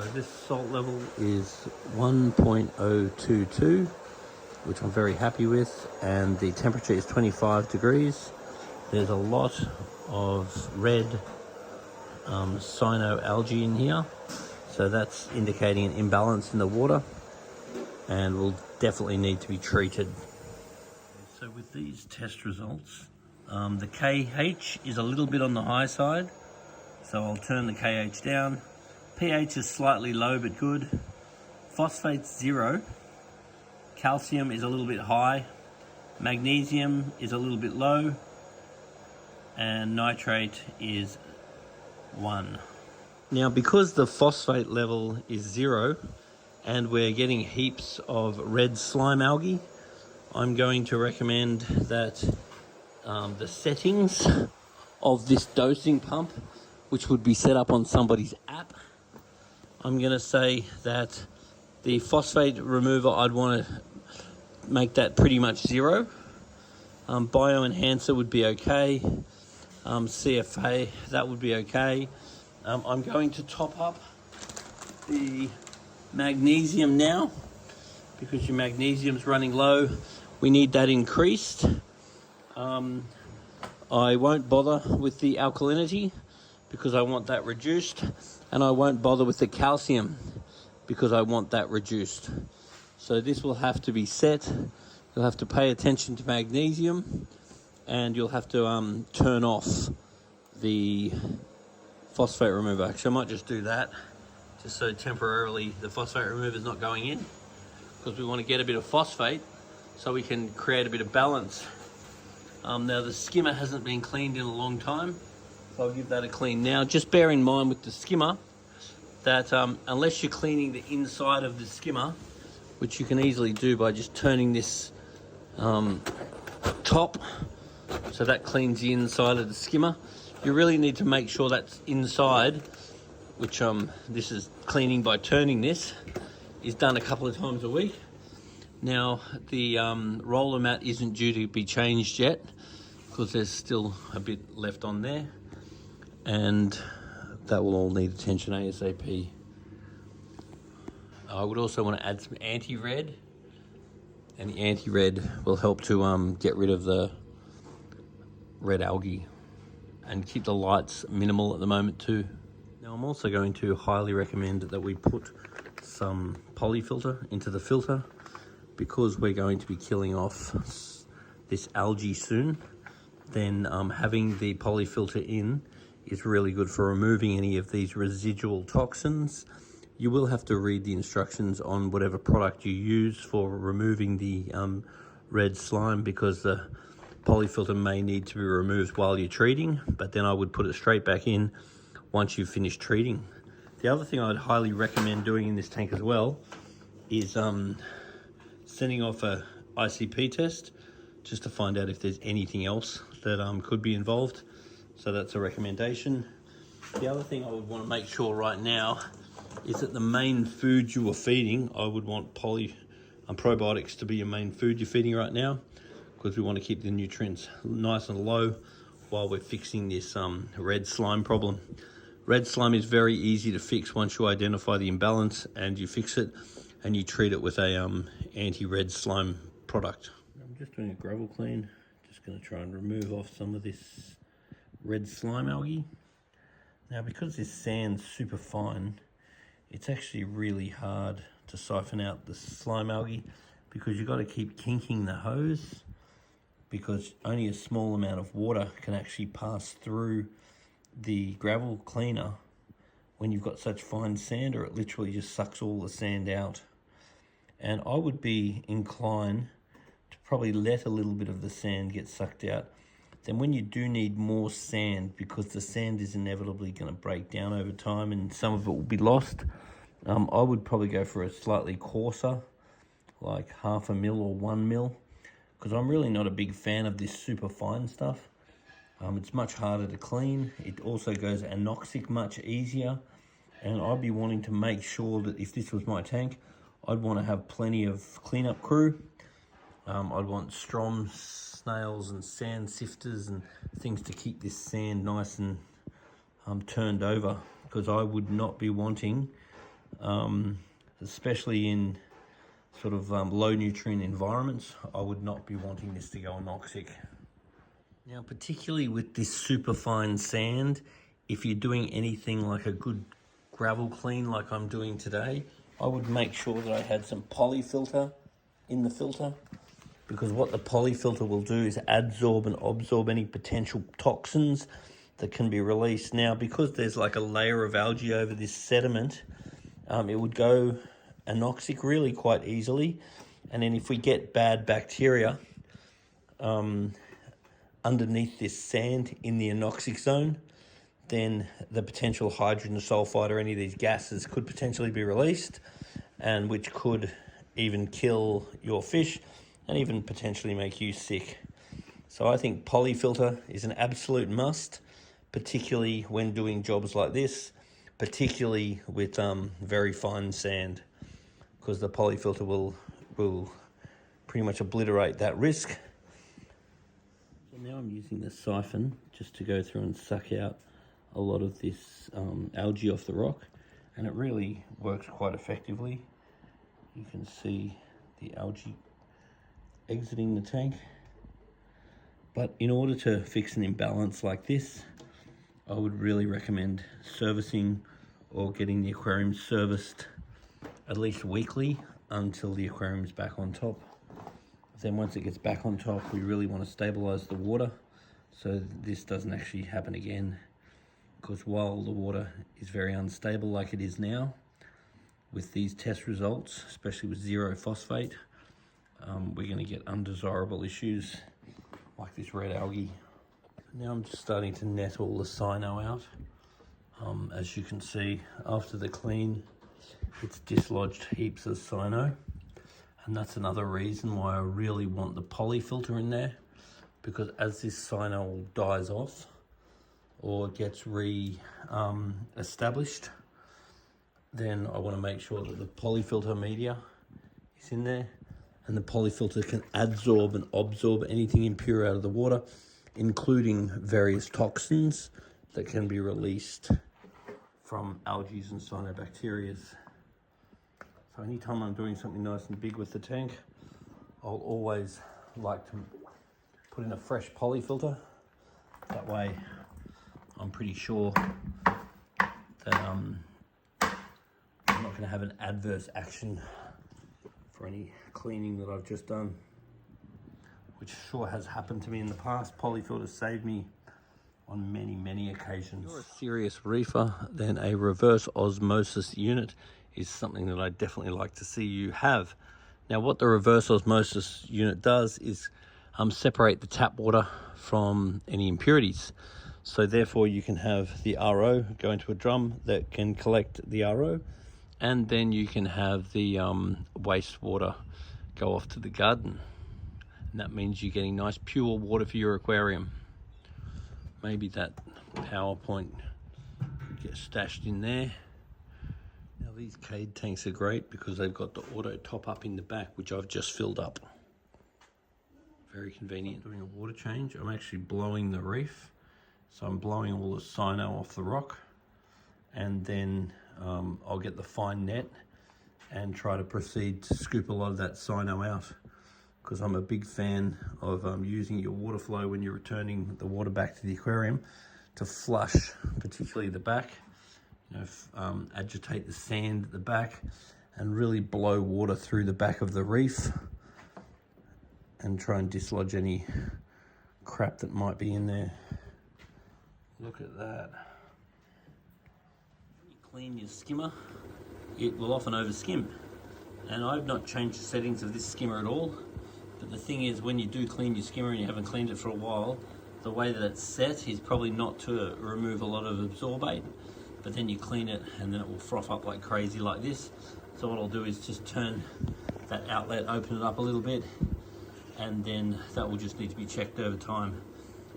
So this salt level is 1.022, which I'm very happy with, and the temperature is 25 degrees. There's a lot of red cyanoalgae in here, so that's indicating an imbalance in the water and will definitely need to be treated. So with these test results, the KH is a little bit on the high side, so I'll turn the KH down. pH is slightly low but good. Phosphate's 0. Calcium is a little bit high. Magnesium is a little bit low. And nitrate is 1. Now, because the phosphate level is 0 and we're getting heaps of red slime algae, I'm going to recommend that the settings of this dosing pump, which would be set up on somebody's app, I'm going to say that the phosphate remover, I'd want to make that pretty much 0. Bioenhancer would be okay. CFA, that would be okay. I'm going to top up the magnesium now because your magnesium's running low. We need that increased. I won't bother with the alkalinity because I want that reduced, and I won't bother with the calcium because I want that reduced. So this will have to be set. You'll have to pay attention to magnesium, and you'll have to turn off the phosphate remover. Actually, I might just do that, just so temporarily the phosphate remover is not going in, because we want to get a bit of phosphate so we can create a bit of balance. Now the skimmer hasn't been cleaned in a long time, so I'll give that a clean now. Just bear in mind with the skimmer that unless you're cleaning the inside of the skimmer, which you can easily do by just turning this top, so that cleans the inside of the skimmer, you really need to make sure that's inside, which this is cleaning by turning this, is done a couple of times a week. Now the roller mat isn't due to be changed yet because there's still a bit left on there, and that will all need attention ASAP. I would also want to add some anti-red, and the anti-red will help to get rid of the red algae and keep the lights minimal at the moment too. Now I'm also going to highly recommend that we put some polyfilter into the filter, because we're going to be killing off this algae soon. Then having the polyfilter in is really good for removing any of these residual toxins. You will have to read the instructions on whatever product you use for removing the red slime, because the polyfilter may need to be removed while you're treating, but then I would put it straight back in once you've finished treating. The other thing I'd highly recommend doing in this tank as well is sending off a ICP test just to find out if there's anything else that could be involved. So that's a recommendation. The other thing I would want to make sure right now is that the main food you are feeding, I would want probiotics to be your main food you're feeding right now, because we want to keep the nutrients nice and low while we're fixing this red slime problem. Red slime is very easy to fix once you identify the imbalance and you fix it, and you treat it with a anti-red slime product. I'm just doing a gravel clean. Just going to try and remove off some of this red slime algae. Now, because this sand's super fine, it's actually really hard to siphon out the slime algae, because you've got to keep kinking the hose, because only a small amount of water can actually pass through the gravel cleaner when you've got such fine sand, or it literally just sucks all the sand out. And I would be inclined to probably let a little bit of the sand get sucked out. Then when you do need more sand, because the sand is inevitably going to break down over time and some of it will be lost, I would probably go for a slightly coarser, like 0.5 mil or 1 mil, because I'm really not a big fan of this super fine stuff. It's much harder to clean. It also goes anoxic much easier, and I'd be wanting to make sure that if this was my tank, I'd want to have plenty of cleanup crew. I'd want Strom snails and sand sifters and things to keep this sand nice and turned over, because I would not be wanting especially in sort of low nutrient environments. I would not be wanting this to go anoxic. Now, particularly with this super fine sand, if you're doing anything like a good gravel clean like I'm doing today, I would make sure that I had some polyfilter in the filter, because what the polyfilter will do is adsorb and absorb any potential toxins that can be released. Now, because there's like a layer of algae over this sediment, it would go anoxic really quite easily. And then if we get bad bacteria underneath this sand in the anoxic zone, then the potential hydrogen sulfide or any of these gases could potentially be released, and which could even kill your fish and even potentially make you sick. So I think polyfilter is an absolute must, particularly when doing jobs like this, particularly with very fine sand, because the polyfilter will pretty much obliterate that risk. So now I'm using the siphon just to go through and suck out a lot of this algae off the rock, and it really works quite effectively. You can see the algae exiting the tank. But in order to fix an imbalance like this, I would really recommend servicing or getting the aquarium serviced at least weekly until the aquarium's back on top. Then once it gets back on top, we really want to stabilize the water so this doesn't actually happen again, because while the water is very unstable like it is now, with these test results, especially with zero phosphate, we're going to get undesirable issues like this red algae. Now I'm just starting to net all the cyano out. As you can see, after the clean, it's dislodged heaps of cyano. And that's another reason why I really want the polyfilter in there, because as this cyano dies off or gets established, then I want to make sure that the polyfilter media is in there, and the polyfilter can adsorb and absorb anything impure out of the water, including various toxins that can be released from algae and cyanobacteria. So anytime I'm doing something nice and big with the tank, I'll always like to put in a fresh polyfilter. That way I'm pretty sure that I'm not going to have an adverse action for any cleaning that I've just done, which sure has happened to me in the past. Polyfilters saved me on many, many occasions. If you're a serious reefer, then a reverse osmosis unit is something that I definitely like to see you have. Now, what the reverse osmosis unit does is separate the tap water from any impurities. So therefore you can have the RO go into a drum that can collect the RO, and then you can have the wastewater go off to the garden. And that means you're getting nice pure water for your aquarium. Maybe that PowerPoint could get stashed in there. Now these Cade tanks are great because they've got the auto top up in the back, which I've just filled up. Very convenient. Doing a water change, I'm actually blowing the reef. So I'm blowing all the cyano off the rock, and then I'll get the fine net and try to proceed to scoop a lot of that cyano out, because I'm a big fan of using your water flow when you're returning the water back to the aquarium to flush, particularly the back, agitate the sand at the back and really blow water through the back of the reef and try and dislodge any crap that might be in there. Look at that. When you clean your skimmer, it will often over skim. And I've not changed the settings of this skimmer at all. But the thing is, when you do clean your skimmer and you haven't cleaned it for a while, the way that it's set is probably not to remove a lot of absorbate, but then you clean it and then it will froth up like crazy like this. So what I'll do is just turn that outlet, open it up a little bit, and then that will just need to be checked over time.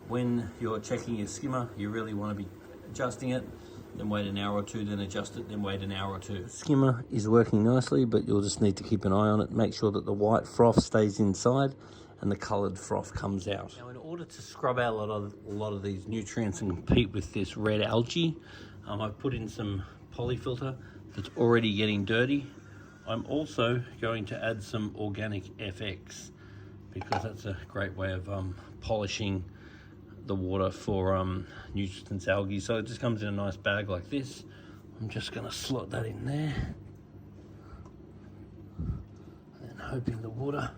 When you're checking your skimmer, you really want to be adjusting it, then wait an hour or two, then adjust it, then wait an hour or two. The skimmer is working nicely, but you'll just need to keep an eye on it. Make sure that the white froth stays inside and the coloured froth comes out. Now, in order to scrub out a lot of these nutrients and compete with this red algae, I've put in some polyfilter that's already getting dirty. I'm also going to add some organic FX because that's a great way of polishing the water for nutrients algae. So it just comes in a nice bag like this. I'm just going to slot that in there, and then hoping the water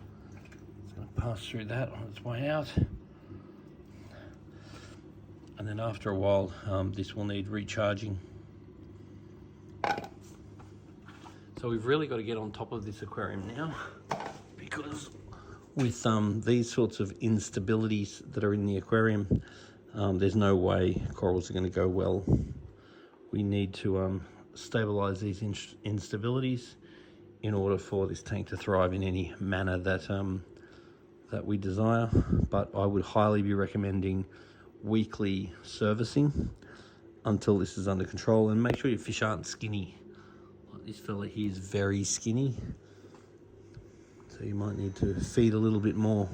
is going to pass through that on its way out. And then after a while, this will need recharging. So we've really got to get on top of this aquarium now, because with these sorts of instabilities that are in the aquarium, there's no way corals are going to go well. We need to stabilize these instabilities in order for this tank to thrive in any manner that that we desire. But I would highly be recommending weekly servicing until this is under control, and make sure your fish aren't skinny. Like this fella here is very skinny, so you might need to feed a little bit more.